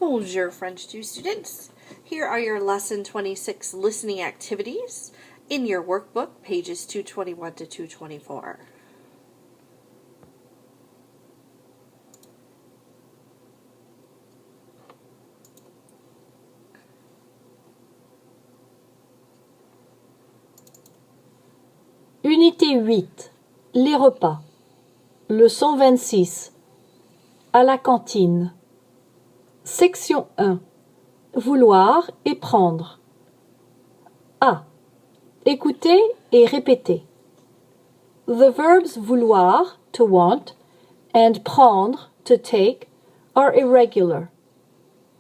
Bonjour, French 2 students. Here are your Lesson 26 listening activities in your workbook, pages 221 to 224. Unité 8. Les repas. Leçon 26. À la cantine. Section 1. Vouloir et prendre. A. Écouter et répéter. The verbs vouloir, to want, and prendre, to take, are irregular.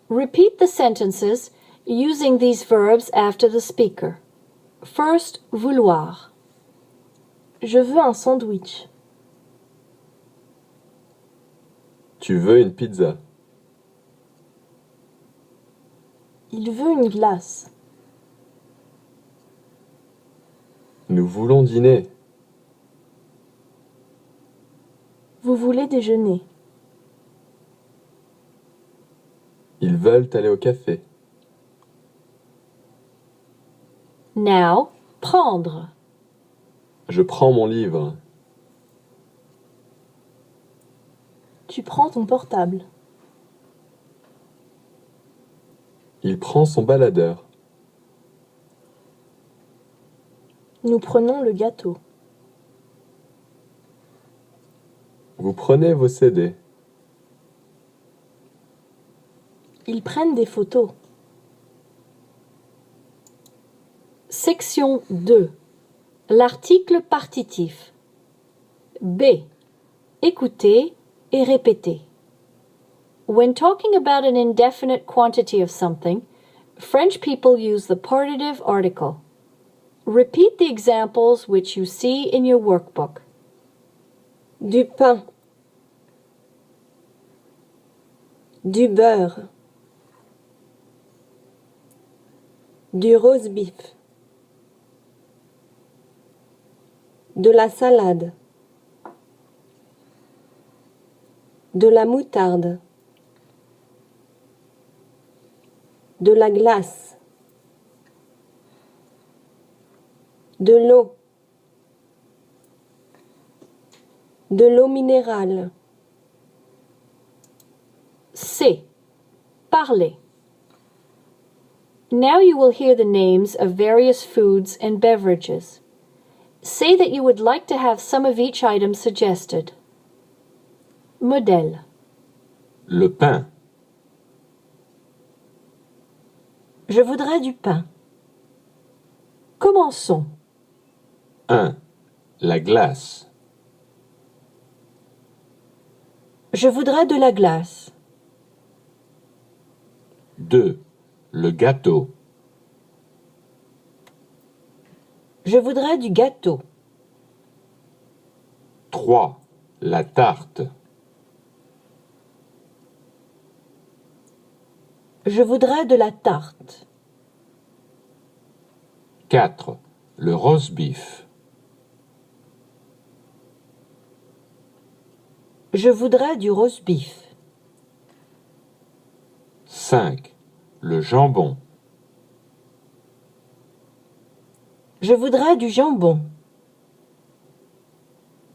Repeat the sentences using these verbs after the speaker. First, vouloir. Je veux un sandwich. Tu veux une pizza? Il veut une glace. Nous voulons dîner. Vous voulez déjeuner. Ils veulent aller au café. Now, prendre. Je prends mon livre. Tu prends ton portable. Il prend son baladeur. Nous prenons le gâteau. Vous prenez vos CD. Ils prennent des photos. Section 2. L'article partitif. B. Écouter et répéter. When talking about an indefinite quantity of something, French people use the partitive article. Repeat the examples which you see in your workbook. Du pain, du beurre, du roast beef, de la salade, de la moutarde, de la glace, de l'eau minérale. C. Parler. Now you will hear the names of various foods and beverages. Say that you would like to have some of each item suggested. Modèle. Le pain. Je voudrais du pain. Commençons. 1. La glace. Je voudrais de la glace. 2. Le gâteau. Je voudrais du gâteau. 3. La tarte. Je voudrais de la tarte. 4. Le roast beef. Je voudrais du roast beef. 5. Le jambon. Je voudrais du jambon.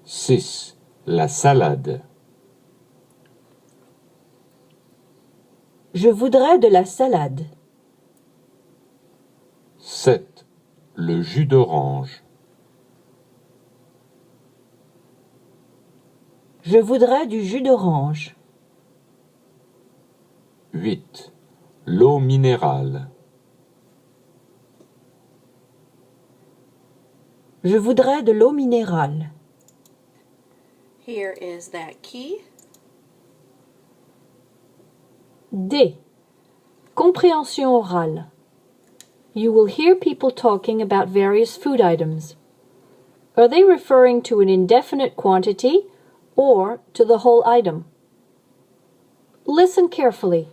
6. La salade. Je voudrais de la salade. 7. Le jus d'orange. Je voudrais du jus d'orange. 8. L'eau minérale. Je voudrais de l'eau minérale. Here is that key. D. Compréhension orale. You will hear people talking about various food items. Are they referring to an indefinite quantity or to the whole item? Listen carefully.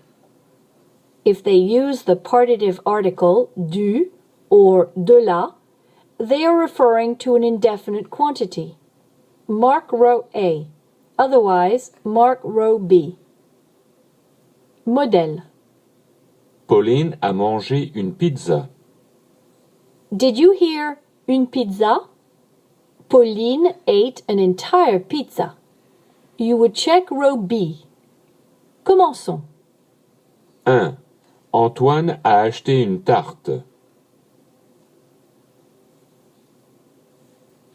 If they use the partitive article du or de la, they are referring to an indefinite quantity. Mark row A. Otherwise, mark row B. Modèle. Pauline a mangé une pizza. Did you hear une pizza? Pauline ate an entire pizza. You would check row B. Commençons. 1. Antoine a acheté une tarte.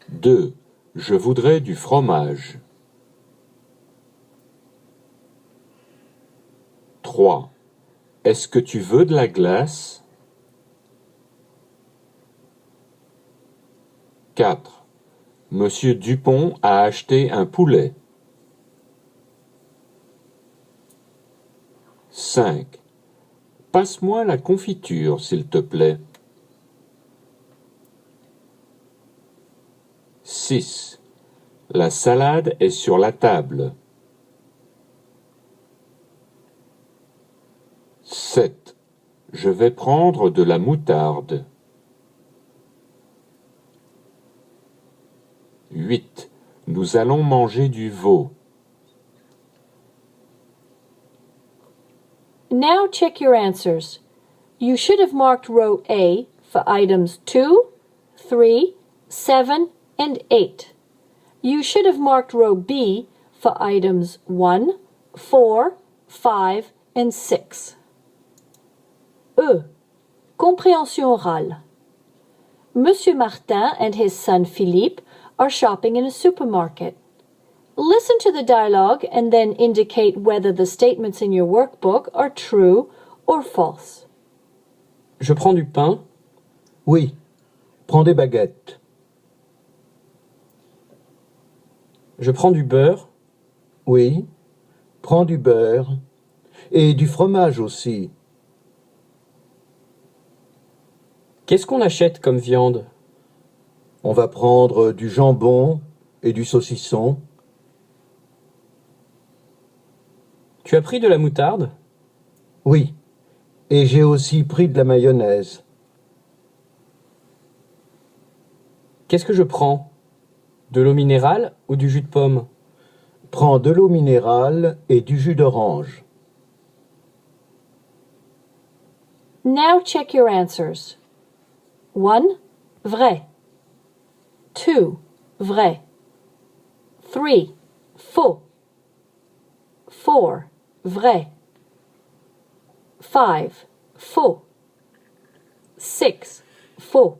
2. Je voudrais du fromage. 3. Est-ce que tu veux de la glace? 4. Monsieur Dupont a acheté un poulet. 5. Passe-moi la confiture, s'il te plaît. 6. La salade est sur la table. 7. Je vais prendre de la moutarde. 8. Nous allons manger du veau. Now check your answers. You should have marked row A for items 2, 3, 7, and 8. You should have marked row B for items 1, 4, 5, and 6. E. Compréhension orale. Monsieur Martin and his son Philippe are shopping in a supermarket. Listen to the dialogue and then indicate whether the statements in your workbook are true or false. Je prends du pain. Oui. Prends des baguettes. Je prends du beurre. Oui. Prends du beurre. Et du fromage aussi. Qu'est-ce qu'on achète comme viande? On va prendre du jambon et du saucisson. Tu as pris de la moutarde? Oui. Et j'ai aussi pris de la mayonnaise. Qu'est-ce que je prends? De l'eau minérale ou du jus de pomme? Prends de l'eau minérale et du jus d'orange. Now check your answers. 1. Vrai. 2. Vrai. 3. Faux. 4. Vrai. 5. Faux. 6. Faux.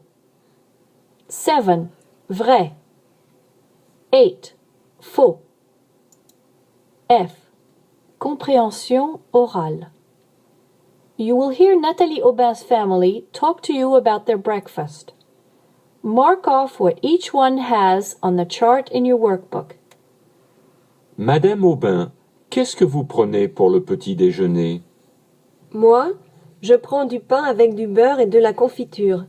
7. Vrai. 8. Faux. F. Compréhension orale. You will hear Nathalie Aubin's family talk to you about their breakfast. Mark off what each one has on the chart in your workbook. Madame Aubin, qu'est-ce que vous prenez pour le petit déjeuner? Moi, je prends du pain avec du beurre et de la confiture.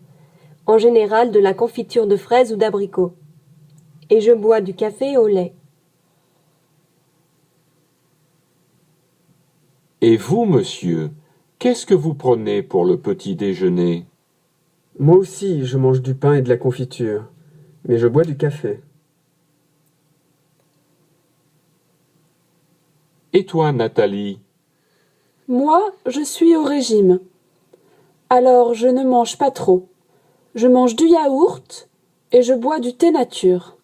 En général, de la confiture de fraises ou d'abricots. Et je bois du café au lait. Et vous, monsieur, qu'est-ce que vous prenez pour le petit déjeuner? Moi aussi, je mange du pain et de la confiture, mais je bois du café. Et toi, Nathalie? Moi, je suis au régime. Alors, je ne mange pas trop. Je mange du yaourt et je bois du thé nature.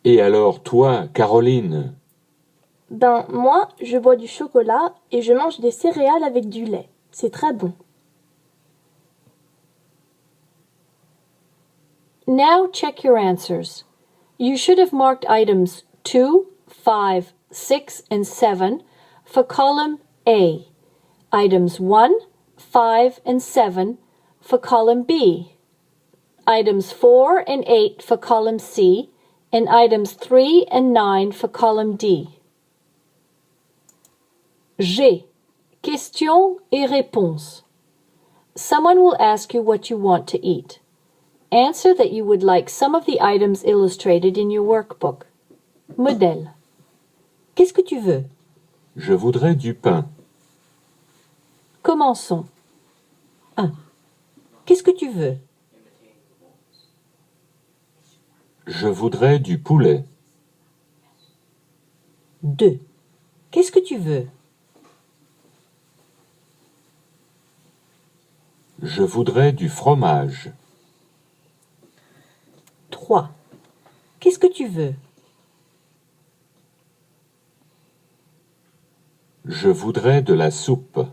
Et alors, toi, Caroline? Ben, moi, je bois du chocolat et je mange des céréales avec du lait. C'est très bon. Now check your answers. You should have marked items 2, 5, 6, and 7 for column A. Items 1, 5, and 7 for column B. Items 4 and 8 for column C, and items 3 and 9 for column D. G. Questions et réponses. Someone will ask you what you want to eat. Answer that you would like some of the items illustrated in your workbook. Modèle. Qu'est-ce que tu veux? Je voudrais du pain. Commençons. 1. Qu'est-ce que tu veux? Je voudrais du poulet. 2. Qu'est-ce que tu veux? Je voudrais du fromage. 3. Qu'est-ce que tu veux? Je voudrais de la soupe.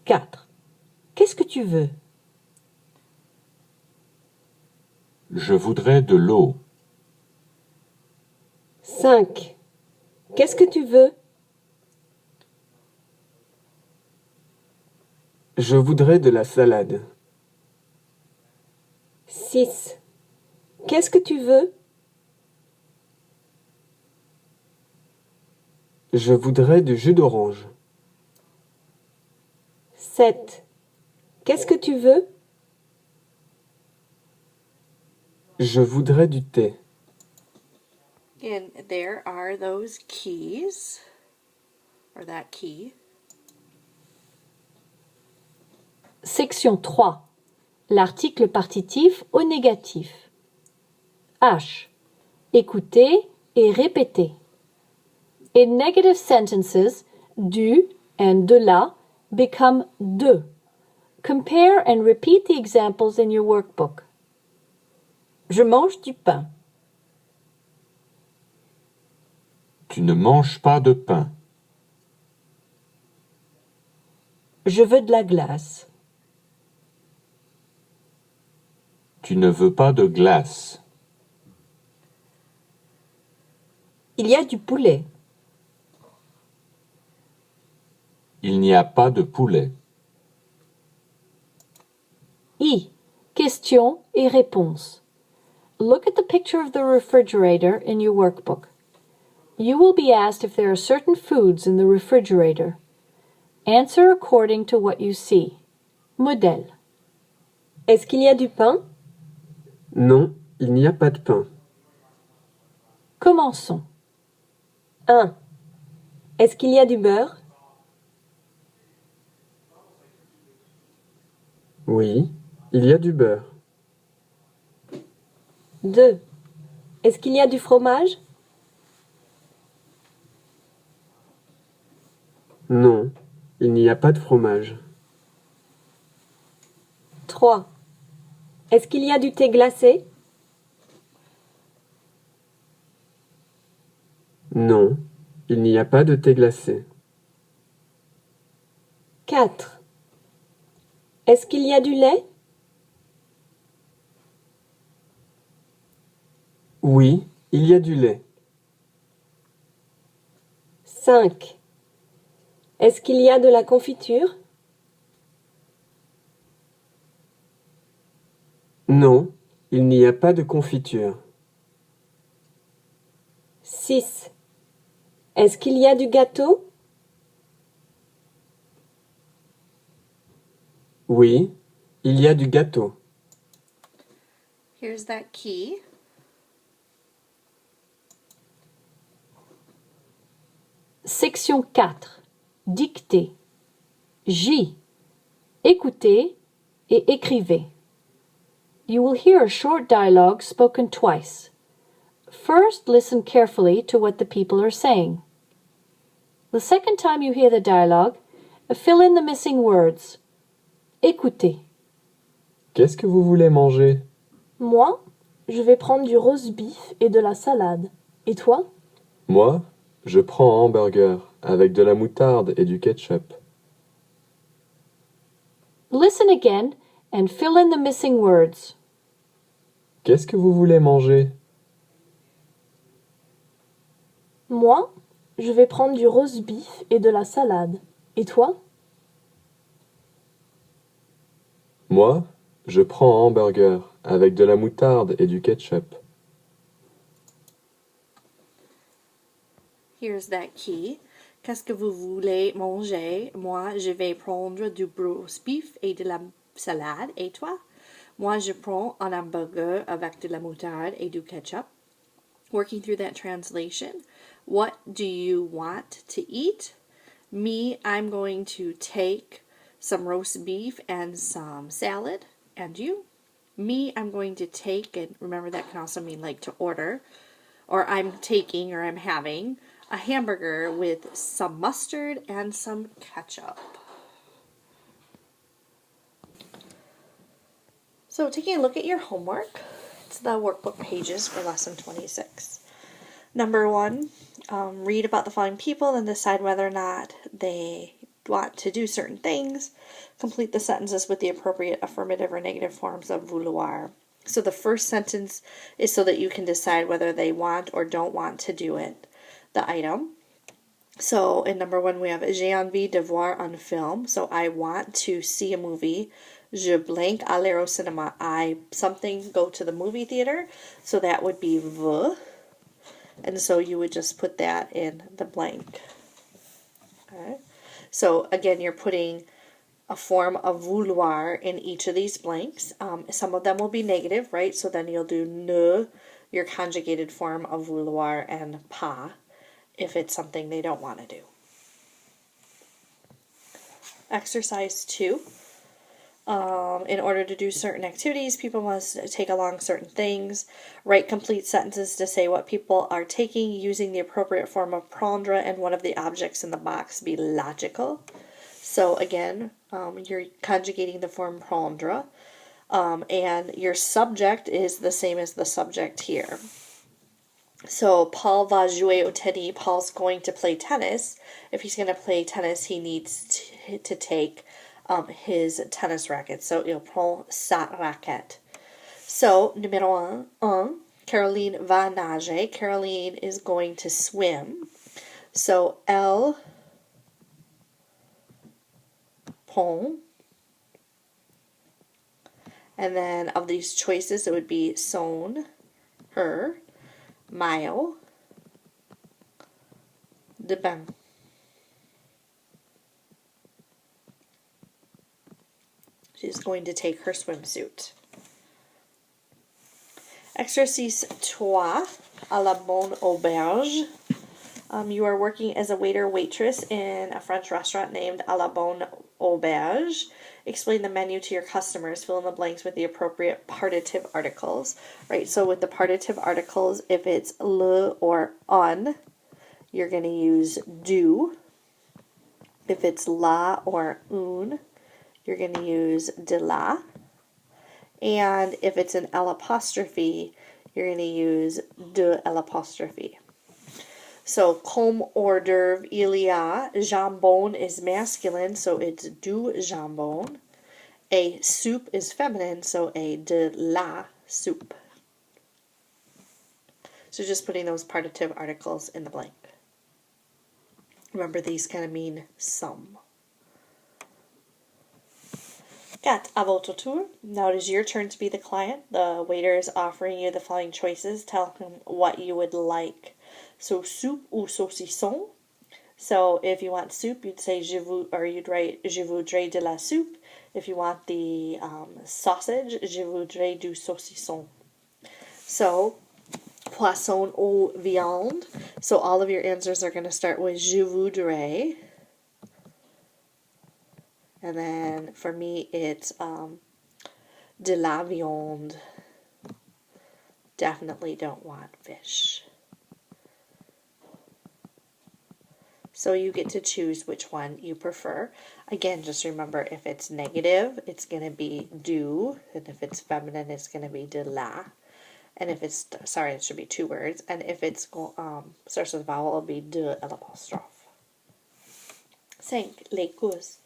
4. Qu'est-ce que tu veux? Je voudrais de l'eau. 5. Qu'est-ce que tu veux? Je voudrais de la salade. 6. Qu'est-ce que tu veux? Je voudrais du jus d'orange. 7. Qu'est-ce que tu veux? Je voudrais du thé. And there are those keys, or that key. Section 3. L'article partitif au négatif. H. Écouter et répéter. In negative sentences, du and de la become de. Compare and repeat the examples in your workbook. Je mange du pain. Tu ne manges pas de pain. Je veux de la glace. Tu ne veux pas de glace. Il y a du poulet. Il n'y a pas de poulet. I. Questions et réponses. Look at the picture of the refrigerator in your workbook. You will be asked if there are certain foods in the refrigerator. Answer according to what you see. Modèle. Est-ce qu'il y a du pain? Non, il n'y a pas de pain. Commençons. 1. Est-ce qu'il y a du beurre? Oui, il y a du beurre. 2. Est-ce qu'il y a du fromage? Non, il n'y a pas de fromage. 3. Est-ce qu'il y a du thé glacé? Non, il n'y a pas de thé glacé. 4. Est-ce qu'il y a du lait? Oui, il y a du lait. 5. Est-ce qu'il y a de la confiture? Non, il n'y a pas de confiture. 6. Est-ce qu'il y a du gâteau? Oui, il y a du gâteau. Here's that key. Section 4. Dictée. J. Écoutez et écrivez. You will hear a short dialogue spoken twice. First, listen carefully to what the people are saying. The second time you hear the dialogue, fill in the missing words. Écoutez. Qu'est-ce que vous voulez manger? Moi, je vais prendre du roast beef et de la salade. Et toi? Moi, je prends un hamburger avec de la moutarde et du ketchup. Listen again and fill in the missing words. Qu'est-ce que vous voulez manger? Moi, je vais prendre du roast beef et de la salade. Et toi? Moi, je prends un hamburger avec de la moutarde et du ketchup. Here's that key. Qu'est-ce que vous voulez manger? Moi, je vais prendre du roast beef et de la salade. Et toi? Moi, je prends un hamburger avec de la moutarde et du ketchup. Working through that translation. What do you want to eat? Me, I'm going to take some roast beef and some salad. And you? Me, I'm going to take, and remember that can also mean like to order, or I'm taking or I'm having a hamburger with some mustard and some ketchup. So taking a look at your homework, it's the workbook pages for lesson 26. Number 1, read about the following people and decide whether or not they want to do certain things. Complete the sentences with the appropriate affirmative or negative forms of vouloir. So the first sentence is so that you can decide whether they want or don't want to do it, the item. So in number 1 we have j'ai envie de voir un film. So I want to see a movie. Je blank aller au cinéma. I something go to the movie theater. So that would be veux. And so you would just put that in the blank. Okay. So again, you're putting a form of vouloir in each of these blanks. Some of them will be negative, right? So then you'll do ne, your conjugated form of vouloir, and pas if it's something they don't want to do. Exercise 2. In order to do certain activities, people must take along certain things. Write complete sentences to say what people are taking using the appropriate form of prendre, and one of the objects in the box be logical. So again, you're conjugating the form prendre, and your subject is the same as the subject here. So Paul va jouer au tennis. Paul's going to play tennis. If he's going to play tennis, he needs to take his tennis racket. So il prend sa raquette. So numéro 1, Caroline va nager. Caroline is going to swim. So elle prend. And then of these choices, it would be son, her, maillot, de bain. She's going to take her swimsuit. Exercice 3, à la bonne auberge. You are working as a waiter or waitress in a French restaurant named à la bonne auberge. Explain the menu to your customers. Fill in the blanks with the appropriate partitive articles. Right, so with the partitive articles, if it's le or un, you're going to use do. If it's la or un, you're going to use de la. And if it's an L apostrophe, you're going to use de L apostrophe. So, comme hors d'oeuvre, il y a. Jambon is masculine, so it's du jambon. A soup is feminine, so a de la soup. So just putting those partitive articles in the blank. Remember, these kind of mean some. 4. À votre tour. Now it is your turn to be the client. The waiter is offering you the following choices. Tell him what you would like. So, soup ou saucisson. So, if you want soup, you'd say you'd write je voudrais de la soupe. If you want the sausage, je voudrais du saucisson. So, poisson ou viande. So, all of your answers are going to start with je voudrais. And then for me, it's de la viande. Definitely don't want fish. So you get to choose which one you prefer. Again, just remember, if it's negative, it's going to be du. And if it's feminine, it's going to be de la. And if it's, sorry, it should be 2 words. And if it's starts with a vowel, it'll be de l'apostrophe. 5. Les courses.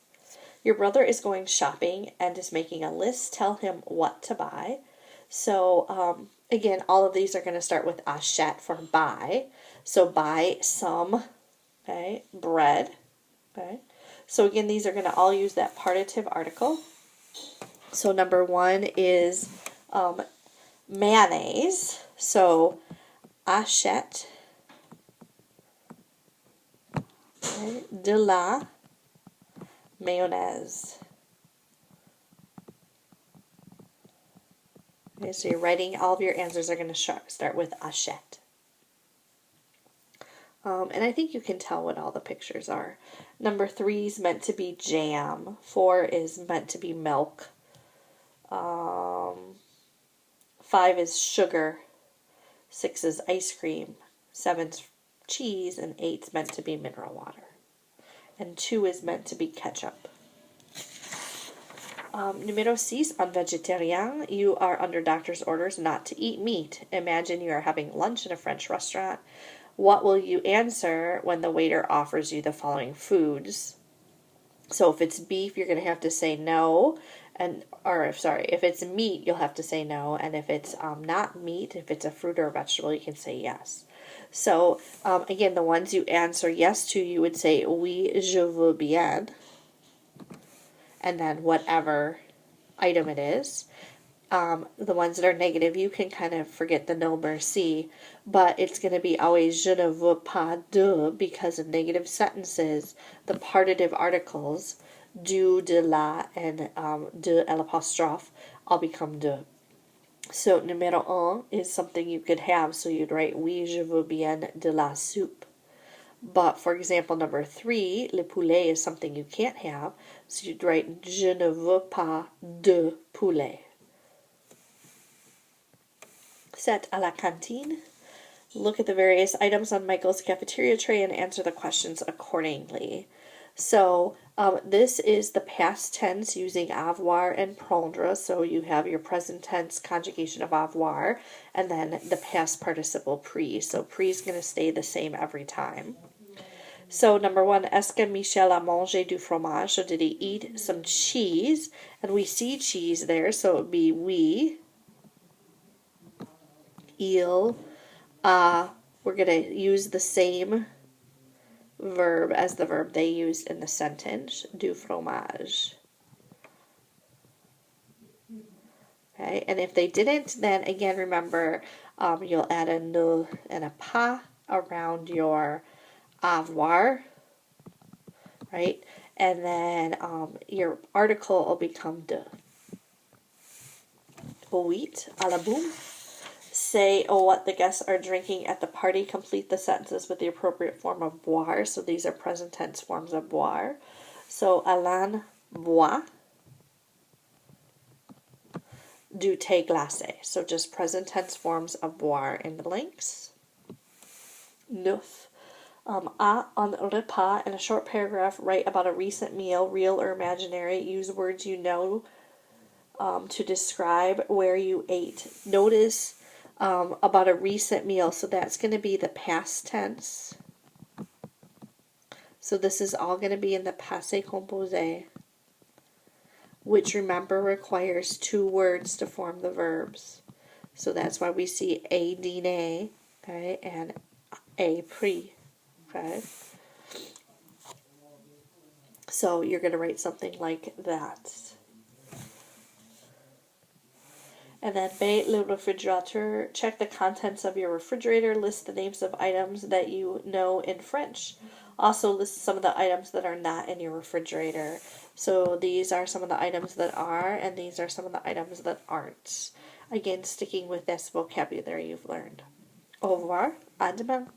Your brother is going shopping and is making a list. Tell him what to buy. So, again, all of these are going to start with achète for buy. So, buy some, okay, bread. Okay. So, again, these are going to all use that partitive article. So, number 1 is mayonnaise. So, achète de la mayonnaise. Okay, so you're writing, all of your answers are going to start with achète. And I think you can tell what all the pictures are. Number 3 is meant to be jam. 4 is meant to be milk. 5 is sugar. 6 is ice cream. 7 is cheese, and 8's meant to be mineral water. And 2 is meant to be ketchup. Numero 6, on vegetarian, you are under doctor's orders not to eat meat. Imagine you are having lunch in a French restaurant. What will you answer when the waiter offers you the following foods? So if it's beef, you're going to have to say no. If it's meat, you'll have to say no. And if it's not meat, if it's a fruit or a vegetable, you can say yes. So, again, the ones you answer yes to, you would say, oui, je veux bien. And then whatever item it is. The ones that are negative, you can kind of forget the no merci, but it's going to be always je ne veux pas de, because in negative sentences, the partitive articles, du, de, la, and de l'apostrophe all become de. So numéro un is something you could have, so you'd write oui, je veux bien de la soupe. But for example, number 3, le poulet is something you can't have, so you'd write je ne veux pas de poulet. Set à la cantine. Look at the various items on Michael's cafeteria tray and answer the questions accordingly. So this is the past tense using avoir and prendre. So you have your present tense conjugation of avoir and then the past participle pre. So pre is going to stay the same every time. So number 1, est-ce que Michel a mangé du fromage? So did he eat some cheese? And we see cheese there, so it would be oui. Il we're going to use the same verb as the verb they used in the sentence, du fromage. Okay, and if they didn't, then again, remember, you'll add a ne and a pas around your avoir, right? And then your article will become de. Wheat, à la boum. Say what the guests are drinking at the party. Complete the sentences with the appropriate form of boire. So these are present tense forms of boire. So Alain boit du thé glacé. So just present tense forms of boire in the links. Neuf. On repas, in a short paragraph, write about a recent meal, real or imaginary. Use words you know to describe where you ate. Notice about a recent meal, so that's going to be the past tense. So this is all going to be in the passé composé, which remember requires 2 words to form the verbs. So that's why we see a dîner, okay, and a pris, okay. So you're going to write something like that. And then B, le réfrigérateur. Check the contents of your refrigerator. List the names of items that you know in French. Also list some of the items that are not in your refrigerator. So these are some of the items that are, and these are some of the items that aren't. Again, sticking with this vocabulary you've learned. Au revoir. À demain.